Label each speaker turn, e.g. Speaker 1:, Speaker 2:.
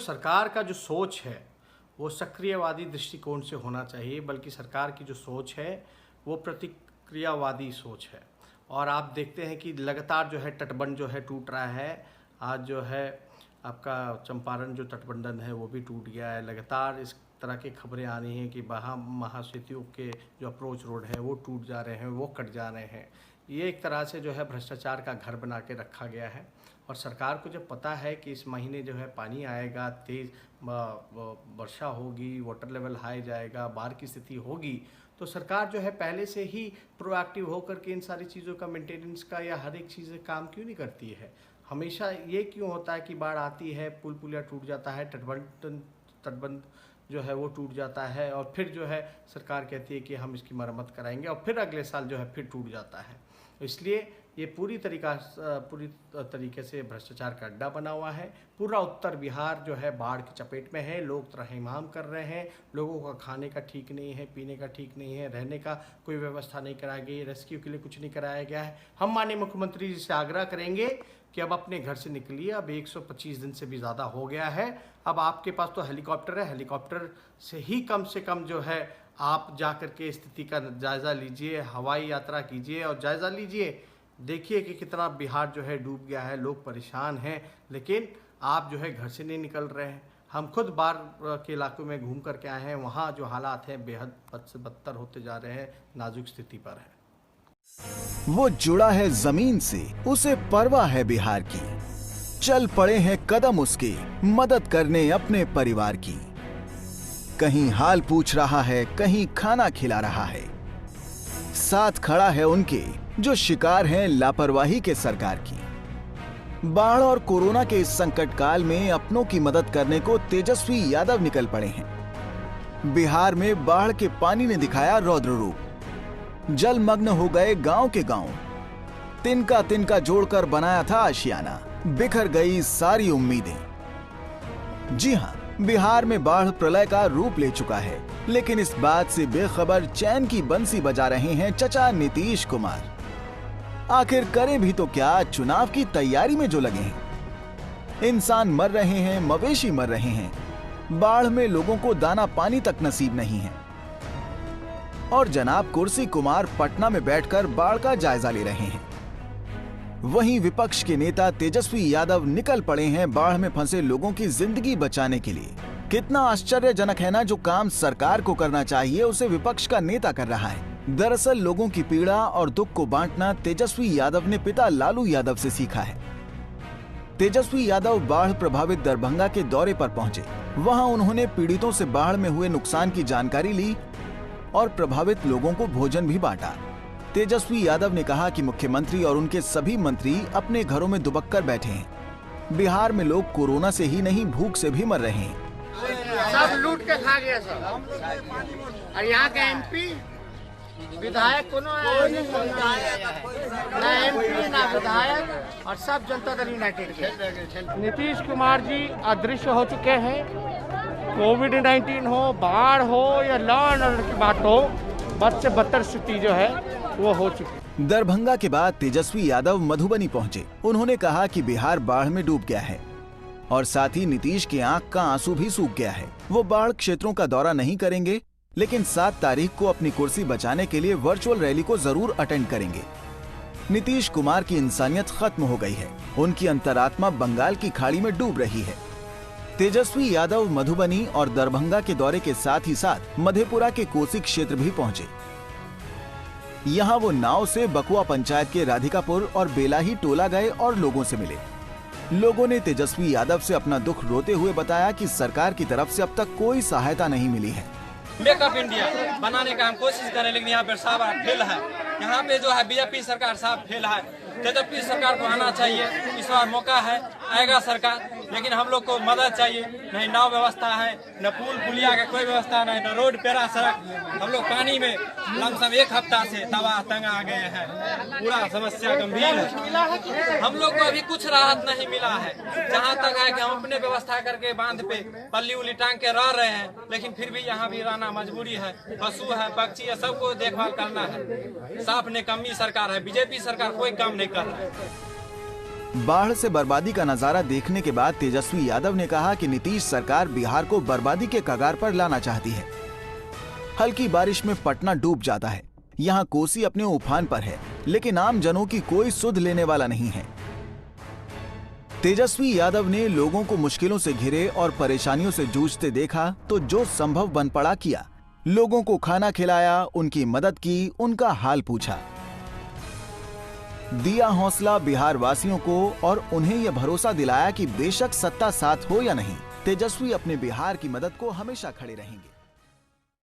Speaker 1: सरकार का जो सोच है वो सक्रियवादी दृष्टिकोण से होना चाहिए, बल्कि सरकार की जो सोच है वो प्रतिक्रियावादी सोच है। और आप देखते हैं कि लगातार जो है तटबंध जो है टूट रहा है। आज जो है आपका चंपारण जो तटबंधन है वो भी टूट गया है। लगातार इस तरह की खबरें आ रही हैं कि महासेतु के जो अप्रोच रोड है वो टूट जा रहे हैं, वो कट जा रहे हैं। ये एक तरह से जो है भ्रष्टाचार का घर बना के रखा गया है। और सरकार को जब पता है कि इस महीने जो है पानी आएगा, तेज़ वर्षा होगी, वाटर लेवल हाई जाएगा, बाढ़ की स्थिति होगी, तो सरकार जो है पहले से ही प्रोएक्टिव होकर के इन सारी चीज़ों का मेंटेनेंस का या हर एक चीज़ काम क्यों नहीं करती है। हमेशा ये क्यों होता है कि बाढ़ आती है, पुल पुलिया टूट जाता है, तटबंध जो है वो टूट जाता है, और फिर जो है सरकार कहती है कि हम इसकी मरम्मत कराएंगे, और फिर अगले साल जो है फिर टूट जाता है। इसलिए ये पूरी तरीके से भ्रष्टाचार का अड्डा बना हुआ है। पूरा उत्तर बिहार जो है बाढ़ की चपेट में है। लोग त्रहिमाम कर रहे हैं। लोगों का खाने का ठीक नहीं है, पीने का ठीक नहीं है, रहने का कोई व्यवस्था नहीं कराई गई, रेस्क्यू के लिए कुछ नहीं कराया गया है। हम माननीय मुख्यमंत्री जी से आग्रह करेंगे कि अब अपने घर से निकलिए। अब 125 दिन से भी ज़्यादा हो गया है। अब आपके पास तो हेलीकॉप्टर है, हेलीकॉप्टर से कम जो है आप जा कर के स्थिति का जायज़ा लीजिए, हवाई यात्रा कीजिए और जायज़ा लीजिए। देखिए कि कितना बिहार जो है डूब गया है, लोग परेशान हैं, लेकिन आप जो है घर से नहीं निकल रहे हैं। हम खुद बाढ़ के इलाकों में घूम कर के आए हैं, वहाँ जो हालात हैं बेहद बद से बदतर होते जा रहे हैं, नाजुक स्थिति पर है।
Speaker 2: वो जुड़ा है जमीन से, उसे परवाह है बिहार की। चल पड़े हैं कदम उसके, मदद करने अपने परिवार की। कहीं हाल पूछ रहा है, कहीं खाना खिला रहा है। साथ खड़ा है उनके जो शिकार हैं लापरवाही के सरकार की। बाढ़ और कोरोना के इस संकट काल में अपनों की मदद करने को तेजस्वी यादव निकल पड़े हैं। बिहार में बाढ़ के पानी ने दिखाया रौद्र रूप। जलमग्न हो गए गांव के गांव। तिनका तिनका जोड़कर बनाया था आशियाना, बिखर गई सारी उम्मीदें। जी हां, बिहार में बाढ़ प्रलय का रूप ले चुका है, लेकिन इस बात से बेखबर चैन की बंसी बजा रहे हैं चचा नीतीश कुमार। आखिर करे भी तो क्या, चुनाव की तैयारी में जो लगे हैं। इंसान मर रहे हैं, मवेशी मर रहे हैं, बाढ़ में लोगों को दाना पानी तक नसीब नहीं है। और जनाब कुर्सी कुमार पटना में बैठकर बाढ़ का जायजा ले रहे हैं। वहीं विपक्ष के नेता तेजस्वी यादव निकल पड़े हैं बाढ़ में फंसे लोगों की जिंदगी बचाने के लिए। कितना आश्चर्यजनक है ना, जो काम सरकार को करना चाहिए उसे विपक्ष का नेता कर रहा है। दरअसल लोगों की पीड़ा और दुख को बांटना तेजस्वी यादव ने पिता लालू यादव से सीखा है। तेजस्वी यादव बाढ़ प्रभावित दरभंगा के दौरे पर पहुंचे। वहां उन्होंने पीड़ितों से बाढ़ में हुए नुकसान की जानकारी ली और प्रभावित लोगों को भोजन भी बांटा। तेजस्वी यादव ने कहा कि मुख्यमंत्री और उनके सभी मंत्री अपने घरों में दुबक कर बैठे हैं। बिहार में लोग कोरोना से ही नहीं, भूख से भी मर रहे हैं।
Speaker 3: सब लूट के खा गया सब। और यहाँ के एमपी विधायक को ना एमपी ना विधायक, और सब जनता दल यूनाइटेड के। नीतीश कुमार जी अदृश्य हो चुके हैं। कोविड-19 हो, बाढ़ हो या लॉ एंड ऑर्डर की बात हो, बद से बदतर स्थिति जो है वो हो चुकी।
Speaker 2: दरभंगा के बाद तेजस्वी यादव मधुबनी पहुंचे। उन्होंने कहा कि बिहार बाढ़ में डूब गया है और साथ ही नीतीश के आंख का आंसू भी सूख गया है। वो बाढ़ क्षेत्रों का दौरा नहीं करेंगे, लेकिन 7 तारीख को अपनी कुर्सी बचाने के लिए वर्चुअल रैली को जरूर अटेंड करेंगे। नीतीश कुमार की इंसानियत खत्म हो गई है। उनकी अंतरात्मा बंगाल की खाड़ी में डूब रही है। तेजस्वी यादव मधुबनी और दरभंगा के दौरे के साथ ही साथ मधेपुरा के कोसी क्षेत्र भी पहुंचे। यहाँ वो नाव से बकुआ पंचायत के राधिकापुर और बेलाही टोला गए और लोगों से मिले। लोगों ने तेजस्वी यादव से अपना दुख रोते हुए बताया कि सरकार की तरफ से अब तक कोई सहायता नहीं मिली है।
Speaker 4: मेकअप इंडिया बनाने का हम कोशिश करें, लेकिन यहाँ पे साफ फेल है। यहाँ पे जो है बीजेपी सरकार साफ फेल है। तेजस्वी सरकार को आना चाहिए, इस बार मौका है, आएगा सरकार, लेकिन हम लोग को मदद चाहिए। नहीं नाव व्यवस्था है, न पुल पुलिया का कोई व्यवस्था नहीं, न रोड पेरा सड़क। हम लोग पानी में लमसम 1 हफ्ता से तबाह तंग आ गए हैं। पूरा समस्या गंभीर है। हम लोग को अभी कुछ राहत नहीं मिला है। जहाँ तक है कि हम अपने व्यवस्था करके बांध पे पल्ली उल्ली टांग के रह रहे हैं, लेकिन फिर भी यहाँ भी रहना मजबूरी है। पशु है, पक्षी है, सबको देखभाल करना है। साफ निकम्मी सरकार है, बीजेपी सरकार कोई काम नहीं कर रहा है।
Speaker 2: बाढ़ से बर्बादी का नजारा देखने के बाद तेजस्वी यादव ने कहा कि नीतीश सरकार बिहार को बर्बादी के कगार पर लाना चाहती है। हल्की बारिश में पटना डूब जाता है, यहाँ कोसी अपने उफान पर है, लेकिन आम जनों की कोई सुध लेने वाला नहीं है। तेजस्वी यादव ने लोगों को मुश्किलों से घिरे और परेशानियों से जूझते देखा तो जो संभव बन पड़ा किया। लोगों को खाना खिलाया, उनकी मदद की, उनका हाल पूछा, दिया हौसला बिहार वासियों को और उन्हें यह भरोसा दिलाया कि बेशक सत्ता साथ हो या नहीं, तेजस्वी अपने बिहार की मदद को हमेशा खड़े रहेंगे।